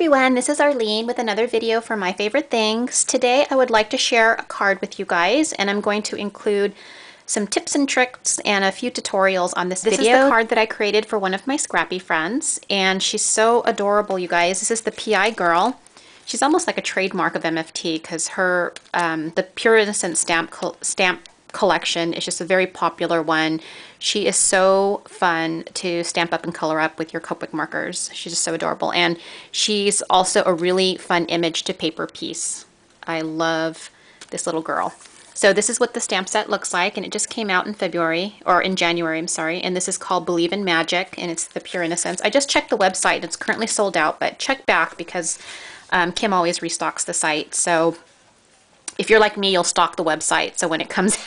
everyone, this is Arlene with another video for My Favorite Things. Today I would like to share a card with you guys, and I'm going to include some tips and tricks and a few tutorials on this video. This is the card that I created for one of my scrappy friends, and she's so adorable, you guys. This is the PI Girl. She's almost like a trademark of MFT because her the Pure Innocence stamp collection is just a very popular one. She is so fun to stamp up and color up with your Copic markers. She's just so adorable, and she's also a really fun image to paper piece. I love this little girl. So this is what the stamp set looks like, and it just came out in January, I'm sorry, and this is called Believe in Magic, and it's the Pure Innocence. I just checked the website, and it's currently sold out, but check back because Kim always restocks the site. So if you're like me, you'll stalk the website. So when it comes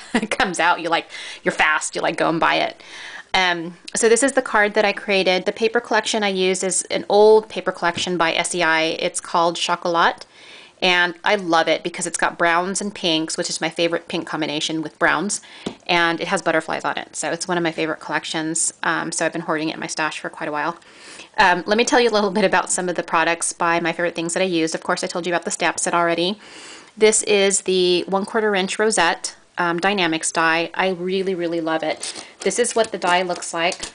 out, you're fast. You go and buy it. So this is the card that I created. The paper collection I used is an old paper collection by SEI. It's called Chocolat, and I love it because it's got browns and pinks, which is my favorite pink combination with browns, and it has butterflies on it. So it's one of my favorite collections. So I've been hoarding it in my stash for quite a while. Let me tell you a little bit about some of the products by My Favorite Things that I used. Of course, I told you about the stamp set already. This is the 1/4 inch rosette Die-Namics die. I really, really love it. This is what the die looks like.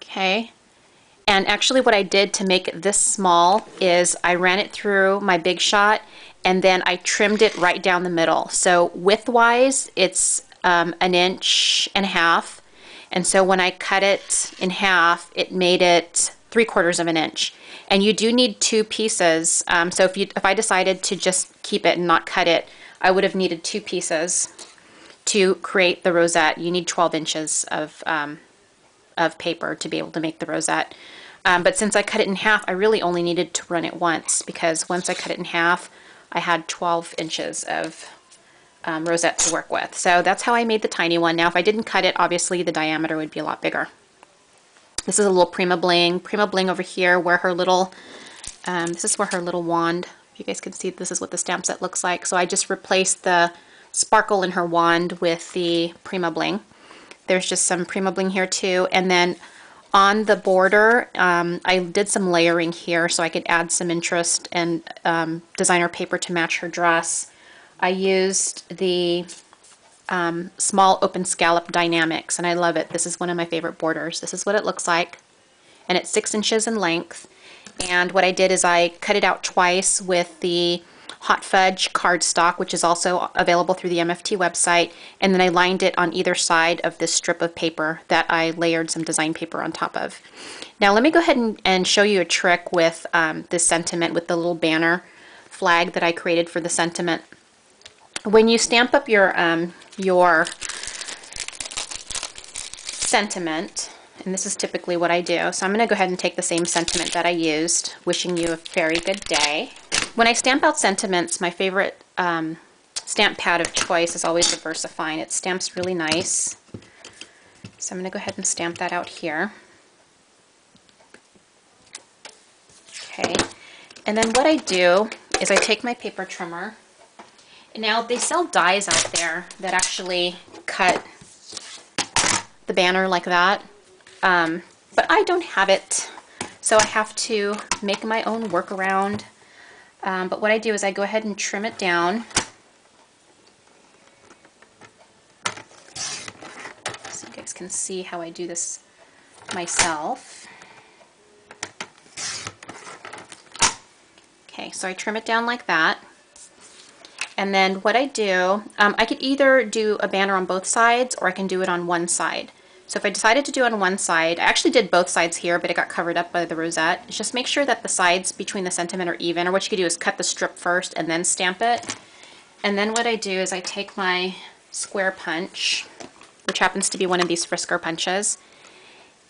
Okay. And actually what I did to make it this small is I ran it through my Big Shot and then I trimmed it right down the middle. So width-wise, it's 1.5 inches. And so when I cut it in half, it made it 3/4 inch. And you do need 2 pieces. So if I decided to just keep it and not cut it, I would have needed 2 pieces to create the rosette. You need 12 inches of paper to be able to make the rosette. But since I cut it in half, I really only needed to run it once, because once I cut it in half, I had 12 inches of rosette to work with. So that's how I made the tiny one. Now if I didn't cut it, obviously the diameter would be a lot bigger. This is a little Prima Bling over here where her little, this is where her little wand, if you guys can see, this is what the stamp set looks like. So I just replaced the sparkle in her wand with the Prima Bling. There's just some Prima Bling here too. And then on the border, I did some layering here so I could add some interest and designer paper to match her dress. I used the small open scallop Die-Namics, and I love it. This is one of my favorite borders. This is what it looks like, and it's 6 inches in length. And what I did is I cut it out twice with the Hot Fudge cardstock, which is also available through the MFT website, and then I lined it on either side of this strip of paper that I layered some design paper on top of. Now let me go ahead and show you a trick with this sentiment, with the little banner flag that I created for the sentiment. When you stamp up your sentiment, and this is typically what I do, so I'm going to go ahead and take the same sentiment that I used, wishing you a very good day. When I stamp out sentiments, my favorite stamp pad of choice is always the VersaFine. It stamps really nice. So I'm going to go ahead and stamp that out here. Okay, and then what I do is I take my paper trimmer. Now they sell dies out there that actually cut the banner like that, but I don't have it, so I have to make my own workaround. But what I do is I go ahead and trim it down. So you guys can see how I do this myself. Okay, so I trim it down like that. And then what I do, I could either do a banner on both sides or I can do it on one side. So if I decided to do it on one side, I actually did both sides here, but it got covered up by the rosette. Just make sure that the sides between the sentiment are even, or what you could do is cut the strip first and then stamp it. And then what I do is I take my square punch, which happens to be one of these Frisco punches,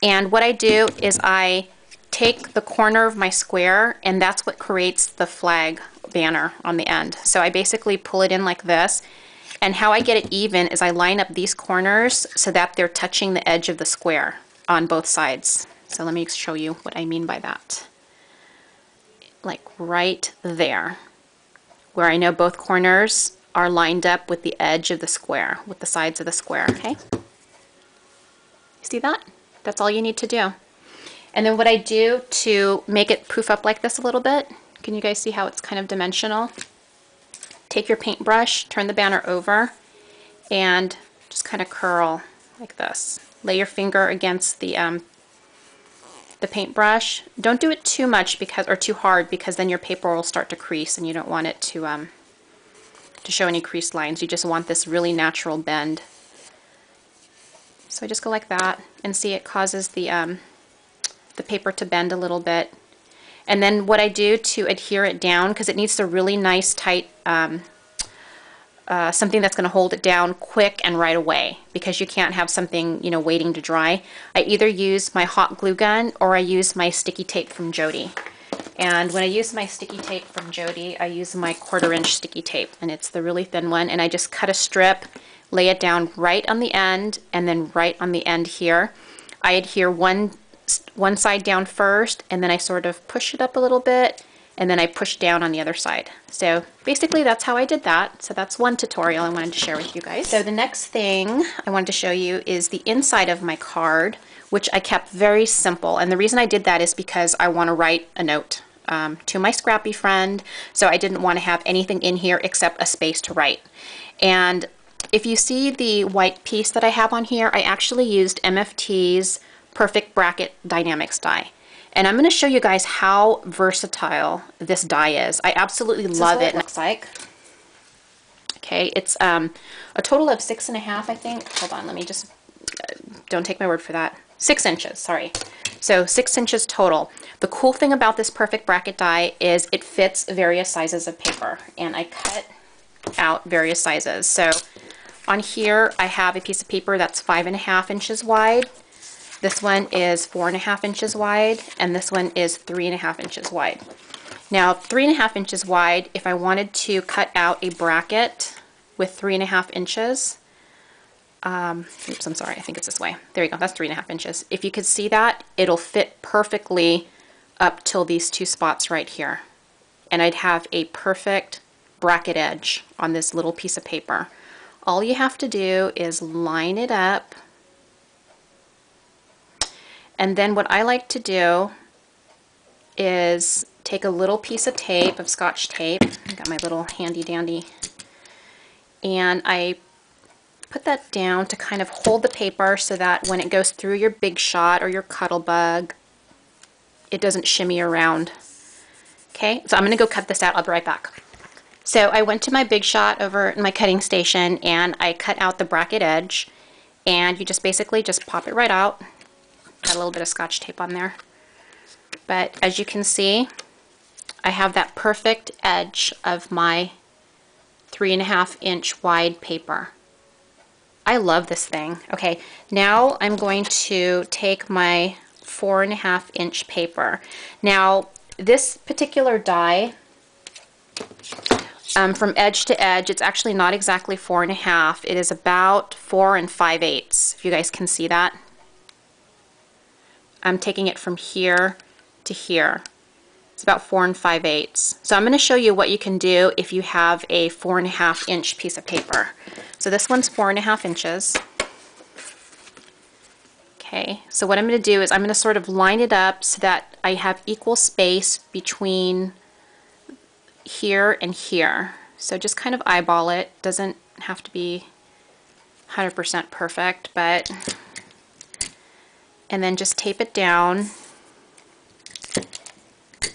and what I do is I take the corner of my square, and that's what creates the flag banner on the end. So I basically pull it in like this, and how I get it even is I line up these corners so that they're touching the edge of the square on both sides. So let me show you what I mean by that. Like right there, where I know both corners are lined up with the edge of the square, with the sides of the square, okay? See that? That's all you need to do. And then what I do to make it poof up like this a little bit, can you guys see how it's kind of dimensional? Take your paintbrush, turn the banner over, and just kind of curl like this. Lay your finger against the paintbrush. Don't do it too much or too hard, because then your paper will start to crease and you don't want it to show any creased lines. You just want this really natural bend. So I just go like that, and see it causes the paper to bend a little bit. And then what I do to adhere it down, because it needs a really nice tight something that's going to hold it down quick and right away, because you can't have something, you know, waiting to dry. I either use my hot glue gun or I use my sticky tape from Jody. And when I use my sticky tape from Jody, I use my 1/4 inch sticky tape, and it's the really thin one, and I just cut a strip, lay it down right on the end, and then right on the end here. I adhere one side down first, and then I sort of push it up a little bit, and then I push down on the other side. So basically that's how I did that. So that's one tutorial I wanted to share with you guys. So the next thing I wanted to show you is the inside of my card, which I kept very simple. And the reason I did that is because I want to write a note to my scrappy friend. So I didn't want to have anything in here except a space to write. And if you see the white piece that I have on here, I actually used MFT's Perfect Bracket Die-Namics die. And I'm going to show you guys how versatile this die is. I absolutely love it. It looks like. Okay, it's a total of 6.5, I think. Hold on, let me just, don't take my word for that. 6 inches, sorry. So 6 inches total. The cool thing about this Perfect Bracket die is it fits various sizes of paper. And I cut out various sizes. So on here, I have a piece of paper that's 5.5 inches wide. This one is 4.5 inches wide, and this one is 3.5 inches wide. Now, 3.5 inches wide, if I wanted to cut out a bracket with 3.5 inches, oops, I'm sorry, I think it's this way. There you go, that's 3.5 inches. If you could see that, it'll fit perfectly up till these two spots right here. And I'd have a perfect bracket edge on this little piece of paper. All you have to do is line it up. And then what I like to do is take a little piece of tape, of Scotch tape, I got my little handy dandy, and I put that down to kind of hold the paper so that when it goes through your Big Shot or your Cuttlebug, it doesn't shimmy around. Okay, so I'm going to go cut this out. I'll be right back. So I went to my Big Shot over in my cutting station, and I cut out the bracket edge, and you just basically just pop it right out. Got a little bit of Scotch tape on there. But as you can see, I have that perfect edge of my 3.5 inch wide paper. I love this thing. Okay, now I'm going to take my 4.5 inch paper. Now, this particular die, from edge to edge, it's actually not exactly 4.5. It is about 4 5/8, if you guys can see that. I'm taking it from here to here. It's about 4 5/8. So I'm going to show you what you can do if you have a 4.5 inch piece of paper. So this one's 4.5 inches. Okay, so what I'm going to do is I'm going to sort of line it up so that I have equal space between here and here. So just kind of eyeball it. Doesn't have to be 100% perfect, but... And then just tape it down,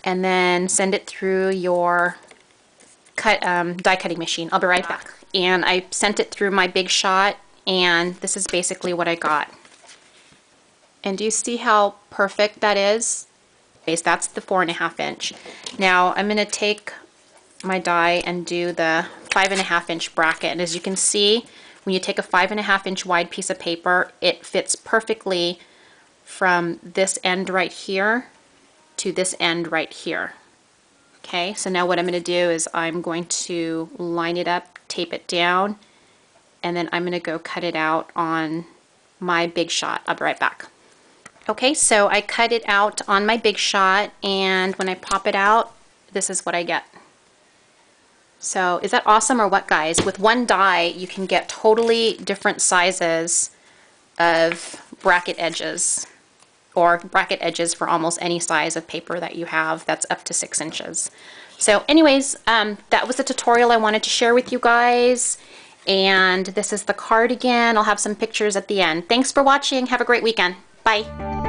and then send it through your die cutting machine. I'll be right back. And I sent it through my Big Shot, and this is basically what I got. And do you see how perfect that is? That's the 4.5 inch. Now I'm going to take my die and do the 5.5 inch bracket. And as you can see, when you take a 5.5 inch wide piece of paper, it fits perfectly from this end right here to this end right here. Okay, so now what I'm going to do is I'm going to line it up, tape it down, and then I'm going to go cut it out on my Big Shot. I'll be right back. Okay, so I cut it out on my Big Shot, and when I pop it out, this is what I get. So is that awesome or what, guys? With one die, you can get totally different sizes of bracket edges or bracket edges for almost any size of paper that you have that's up to 6 inches. So anyways, that was the tutorial I wanted to share with you guys. And this is the cardigan. I'll have some pictures at the end. Thanks for watching. Have a great weekend. Bye.